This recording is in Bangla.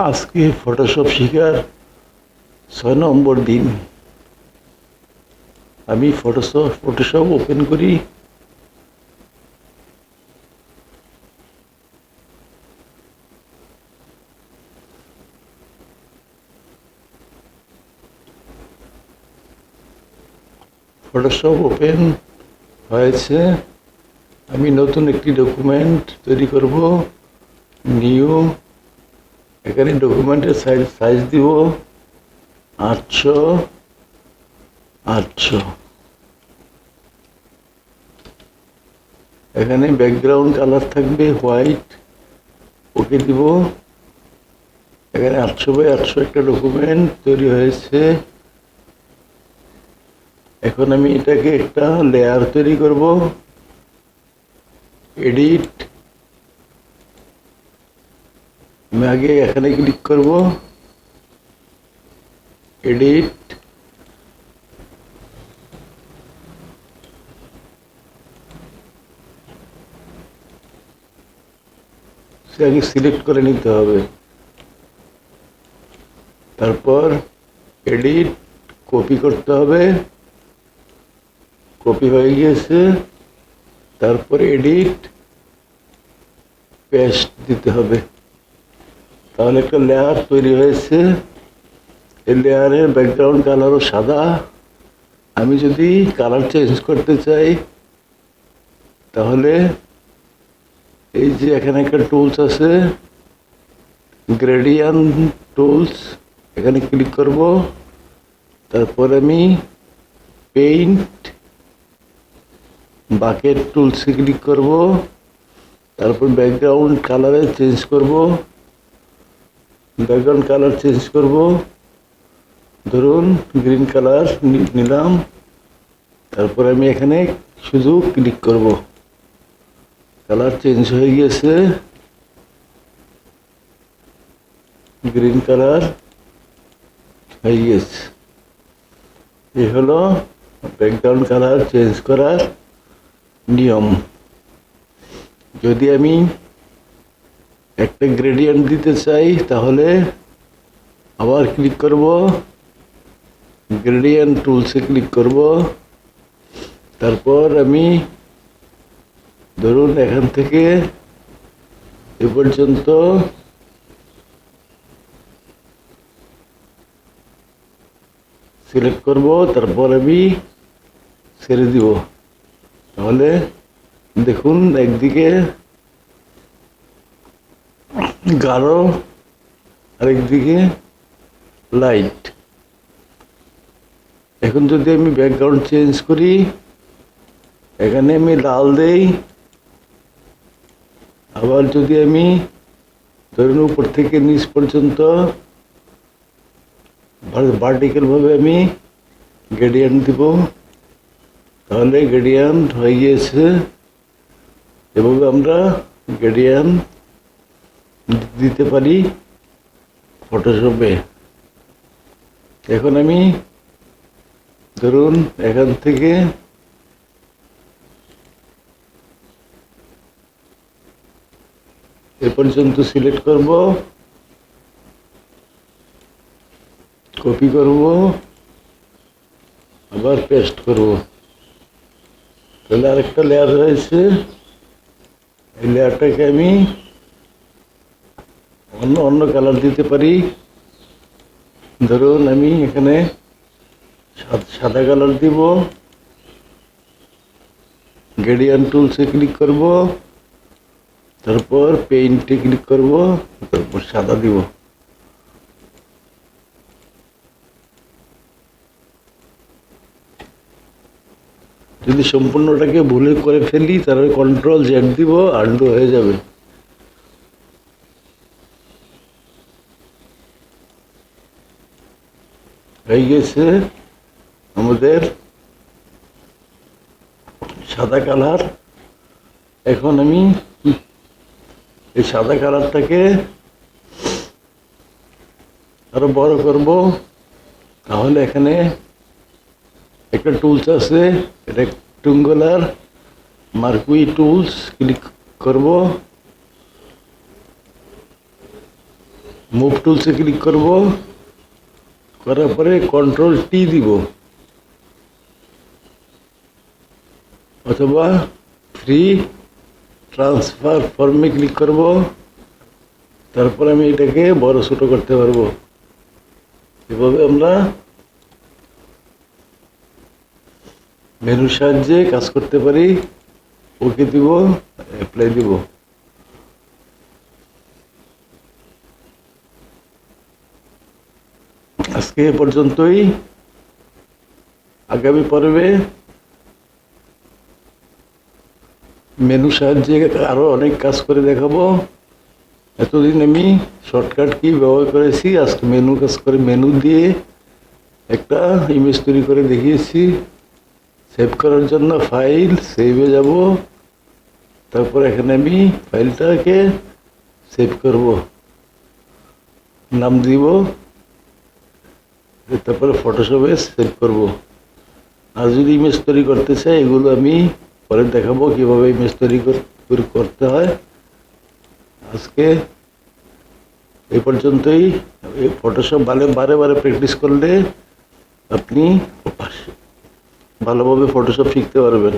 আজকে ফটোশপ শেখার 6 নম্বর দিন। আমি ফটোশপ ওপেন করি। ফটোশপ ওপেন হয়েছে। আমি নতুন একটি ডকুমেন্ট তৈরি করব। নিউ, এখানে ডকুমেন্টের সাইজ দিব 800 এখানে ব্যাকগ্রাউন্ড কালার থাকবে হোয়াইট, ওকে দিব। এখানে 800 × 800 একটা ডকুমেন্ট তৈরি হয়েছে। এখন আমি এটাকে একটা লেয়ার তৈরি করব। এডিট, আমি আগে এখানে ক্লিক করব। এডিট, আগে সিলেক্ট করে নিতে হবে। তারপর এডিট, কপি করতে হবে। কপি হয়ে গিয়েছে। তারপর এডিট, পেস্ট দিতে হবে। তাহলে একটা লেয়ার তৈরি হয়েছে। এই লেয়ারের ব্যাকগ্রাউন্ড কালারও সাদা। আমি যদি কালার চেঞ্জ করতে চাই তাহলে এই যে এখানে একটা টুলস আছে, গ্রেডিয়েন্ট টুলস, এখানে ক্লিক করব। তারপর আমি পেইন্ট, বাকেট টুলসে ক্লিক করব। তারপর ব্যাকগ্রাউন্ড কালারে চেঞ্জ করব। ব্যাকগ্রাউন্ড কালার চেঞ্জ করব, ধরুন গ্রিন কালার নিলাম। তারপর আমি এখানে শুধু ক্লিক করব। কালার চেঞ্জ হয়ে গিয়েছে, গ্রিন কালার হয়ে গেছে। এই হলো ব্যাকগ্রাউন্ড কালার চেঞ্জ করার নিয়ম। যদি আমি একটা গ্রেডিয়েন্ট দিতে চাই তাহলে আবার ক্লিক করব, গ্রেডিয়েন্ট টুলসে ক্লিক করব। তারপর আমি ধরুন এখান থেকে এ পর্যন্ত সিলেক্ট করব। তারপর আমি ছেড়ে দিব। তাহলে দেখুন একদিকে গাঢ় আরেকদিকে লাইট। এখন যদি আমি ব্যাকগ্রাউন্ড চেঞ্জ করি, এখানে আমি লাল দেই। আবার যদি আমি ধরুন উপর থেকে নিচ পর্যন্ত ভার্টিক্যাল ভাবে আমি গ্রেডিয়েন্ট দিব, তাহলে গ্রেডিয়েন্ট হয়ে গিয়েছে। এভাবে আমরা গ্রেডিয়েন্ট দিতে পারি ফটোশপে। এখন আমি ধরুন এখান থেকে এ পর্যন্ত সিলেক্ট করব, কপি করব, আবার পেস্ট করব। তাহলে আরেকটা লেয়ার হয়েছে। এই লেয়ারটাকে আমি অন্য কালার দিতে পারি। ধরুন আমি এখানে সাদা কালার দিব। গ্রেডিয়েন্ট টুলসে ক্লিক করব, তারপর পেইন্টে ক্লিক করব, তারপর সাদা দিব। যদি সম্পূর্ণটাকে ভুলে করে ফেলি তাহলে কন্ট্রোল জেড দিব, আনডু হয়ে যাবে। হয়ে গেছে আমাদের সাদা কালার। এখন আমি এই সাদা কালারটাকে আরো বড় করব। তাহলে এখানে একটা টুলস আছে, রেক্ট্যাঙ্গুলার মার্কুই টুলস, ক্লিক করব। মুভ টুলসে ক্লিক করব, করার পরে কন্ট্রোল টি দিব, অথবা ফ্রি ট্রান্সফার ফর্মে ক্লিক করব। তারপর আমি এটাকে বড় ছোট করতে পারবো। এভাবে আমরা মেনুর সাহায্যে কাজ করতে পারি। ওকে দিব, অ্যাপ্লাই দিব। আজকে এ পর্যন্তই। আগামী পর্বে মেনু সাহায্যে আরো অনেক কাজ করে দেখাবো। এতদিন আমি শর্টকাট কি ব্যবহার করেছি, আজকে মেনু কাজ করে মেনু দিয়ে একটা ইমেজ তৈরি করে দেখিয়েছি। সেভ করার জন্য ফাইল, সেভে যাব, তারপর এখানে আমি ফাইলটাকে সেভ করব, নাম দিব, তারপরে ফটোশপে সেভ করব। আর যদি ইমেজ তৈরি করতে চাই, এগুলো আমি পরে দেখাবো কিভাবে ইমেজ তৈরি করতে হয়। আজকে এই পর্যন্তই। ফটোশপ বারে বারে প্র্যাকটিস করলে আপনি ভালোভাবে ফটোশপ শিখতে পারবেন।